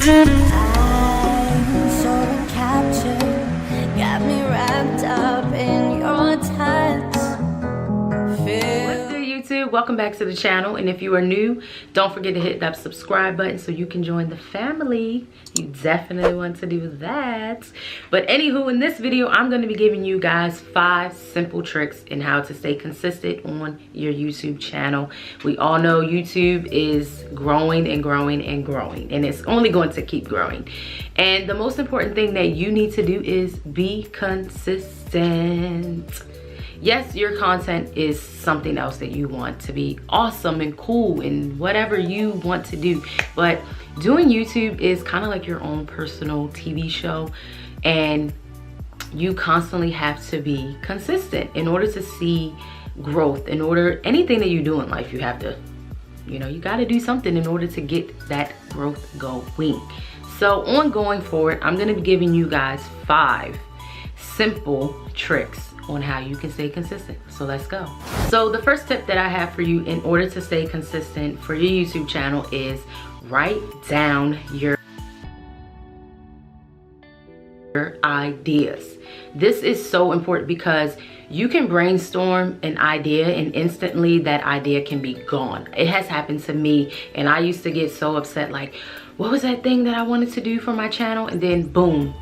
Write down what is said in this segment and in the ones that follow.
I'm so captured, got me wrapped up in your touch. What's good, YouTube? Welcome back to the channel, and if you are new, don't forget to hit that subscribe button so you can join the family. You definitely want to do that. But anywho, in this video, I'm going to be giving you guys 5 simple tricks in how to stay consistent on your YouTube channel. We all know YouTube is growing and growing and growing, and it's only going to keep growing. And the most important thing that you need to do is be consistent. Yes, your content is something else that you want to be awesome and cool and whatever you want to do, but doing YouTube is kind of like your own personal TV show, and you constantly have to be consistent in order to see growth. In order, anything that you do in life, you have to, you got to do something in order to get that growth going. So on going forward, I'm going to be giving you guys 5 simple tricks on how you can stay consistent. So let's go. So the first tip that I have for you in order to stay consistent for your YouTube channel is write down your ideas. This is so important because you can brainstorm an idea and instantly that idea can be gone. It has happened to me, and I used to get so upset, like, what was that thing that I wanted to do for my channel? And then boom,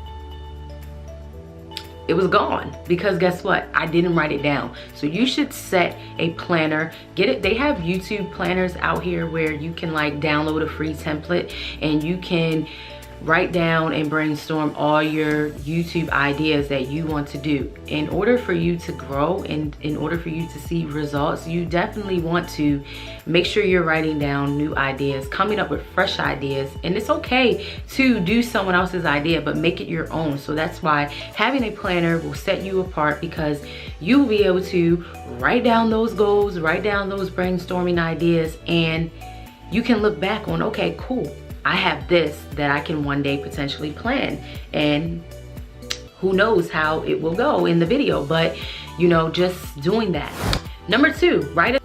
it was gone, because guess what? I didn't write it down. So you should set a planner. Get it. They have YouTube planners out here where you can like download a free template and you can write down and brainstorm all your YouTube ideas that you want to do. In order for you to grow and in order for you to see results, you definitely want to make sure you're writing down new ideas, coming up with fresh ideas. And it's okay to do someone else's idea, but make it your own. So that's why having a planner will set you apart, because you will be able to write down those goals, write down those brainstorming ideas, and you can look back on, okay, cool, I have this that I can one day potentially plan, and who knows how it will go in the video, but just doing that. Number 2, write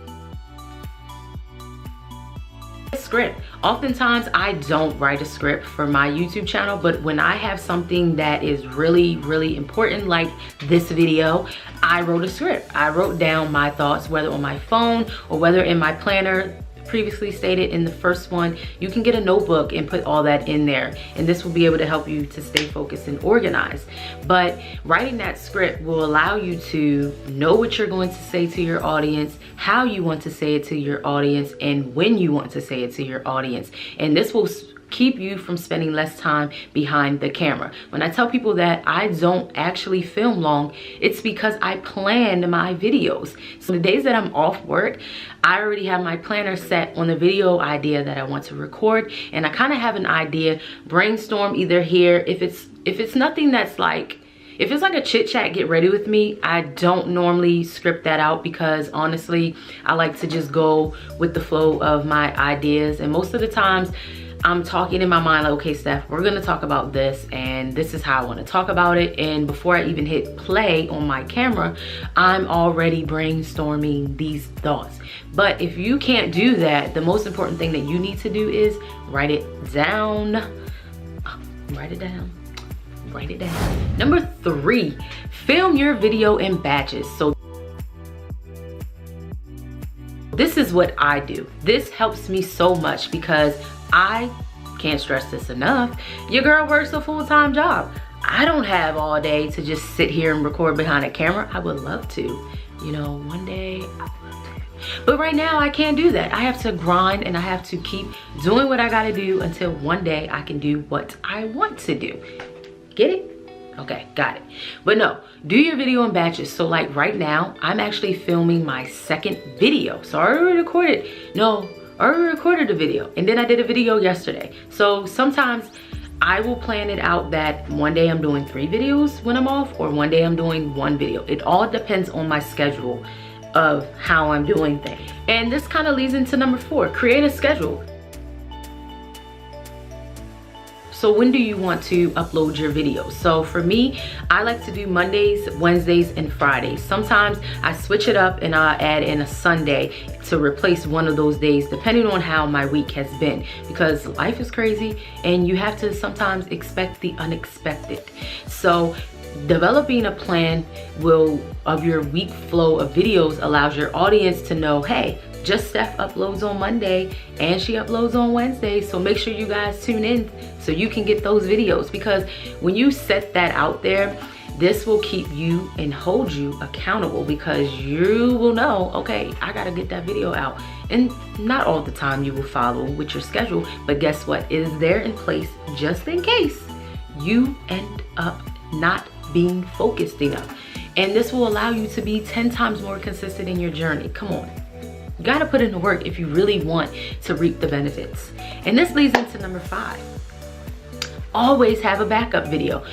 a script. Oftentimes I don't write a script for my YouTube channel, but when I have something that is really, really important, like this video, I wrote a script. I wrote down my thoughts, whether on my phone or whether in my planner. Previously stated in the first one, you can get a notebook and put all that in there, and this will be able to help you to stay focused and organized. But writing that script will allow you to know what you're going to say to your audience, how you want to say it to your audience, and when you want to say it to your audience. And this will keep you from spending less time behind the camera. When I tell people that I don't actually film long, it's because I plan my videos. So the days that I'm off work, I already have my planner set on the video idea that I want to record, and I kind of have an idea, brainstorm either here. If it's nothing that's like, if it's like a chit chat, get ready with me, I don't normally script that out, because honestly, I like to just go with the flow of my ideas. And most of the times I'm talking in my mind like, okay, Steph, we're gonna talk about this, and this is how I wanna talk about it. And before I even hit play on my camera, I'm already brainstorming these thoughts. But if you can't do that, the most important thing that you need to do is write it down. Write it down. Write it down. Number 3, film your video in batches. So this is what I do. This helps me so much because I can't stress this enough. Your girl works a full-time job. I don't have all day to just sit here and record behind a camera. I would love to, one day I would love to. But right now I can't do that. I have to grind, and I have to keep doing what I gotta do until one day I can do what I want to do. Get it? Okay, got it. But no, do your video in batches. So like right now, I'm actually filming my 2nd video. So I already recorded a video, and then I did a video yesterday. So sometimes I will plan it out that one day I'm doing 3 videos when I'm off, or one day I'm doing 1 video. It all depends on my schedule of how I'm doing things. And this kind of leads into number 4, create a schedule. So when do you want to upload your videos? So for me, I like to do Mondays, Wednesdays, and Fridays. Sometimes I switch it up and I add in a Sunday to replace one of those days, depending on how my week has been, because life is crazy and you have to sometimes expect the unexpected. So developing a plan of your week flow of videos allows your audience to know, hey, just Steph uploads on Monday and she uploads on Wednesday, so make sure you guys tune in so you can get those videos. Because when you set that out there, this will keep you and hold you accountable, because you will know, okay, I gotta get that video out. And not all the time you will follow with your schedule, but guess what? It is there in place just in case you end up not being focused enough. And this will allow you to be 10 times more consistent in your journey. Come on. You gotta put in the work if you really want to reap the benefits. And this leads into number 5. Always have a backup video.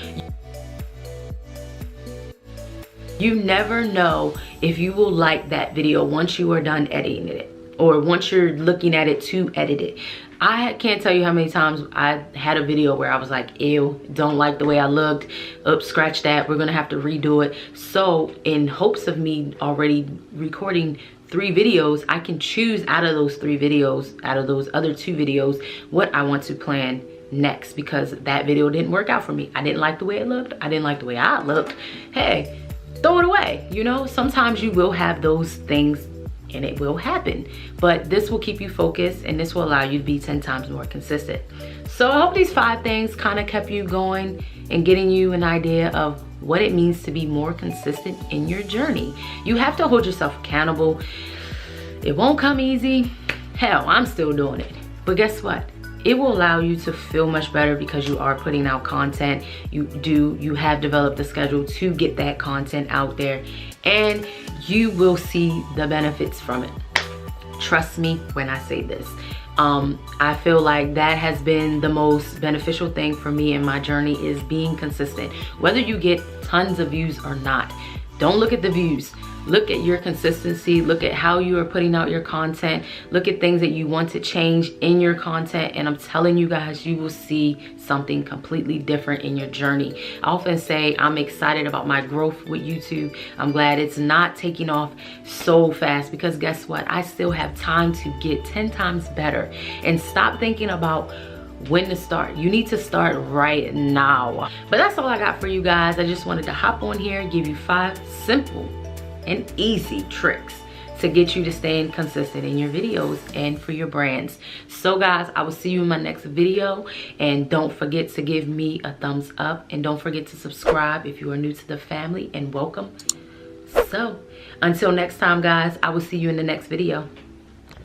You never know if you will like that video once you are done editing it, or once you're looking at it to edit it. I can't tell you how many times I had a video where I was like, ew, don't like the way I looked. Oops, scratch that, we're gonna have to redo it. So in hopes of me already recording 3 videos, I can choose out of those 3 videos, out of those other 2 videos, what I want to plan next, because that video didn't work out for me. I didn't like the way it looked. I didn't like the way I looked. Hey, throw it away. You know, sometimes you will have those things and it will happen, but this will keep you focused and this will allow you to be 10 times more consistent. So I hope these 5 things kind of kept you going and getting you an idea of what it means to be more consistent in your journey. You have to hold yourself accountable. It won't come easy. Hell, I'm still doing it. But guess what? It will allow you to feel much better because you are putting out content. You have developed a schedule to get that content out there, and you will see the benefits from it. Trust me when I say this. I feel like that has been the most beneficial thing for me in my journey, is being consistent. Whether you get tons of views or not, don't look at the views. Look at your consistency. Look at how you are putting out your content. Look at things that you want to change in your content. And I'm telling you guys, you will see something completely different in your journey. I often say I'm excited about my growth with YouTube. I'm glad it's not taking off so fast, because guess what? I still have time to get 10 times better. And stop thinking about when to start. You need to start right now. But that's all I got for you guys. I just wanted to hop on here and give you 5 simple and easy tricks to get you to stay consistent in your videos and for your brands. So guys, I will see you in my next video, and don't forget to give me a thumbs up, and don't forget to subscribe if you are new to the family, and welcome. So until next time guys, I will see you in the next video.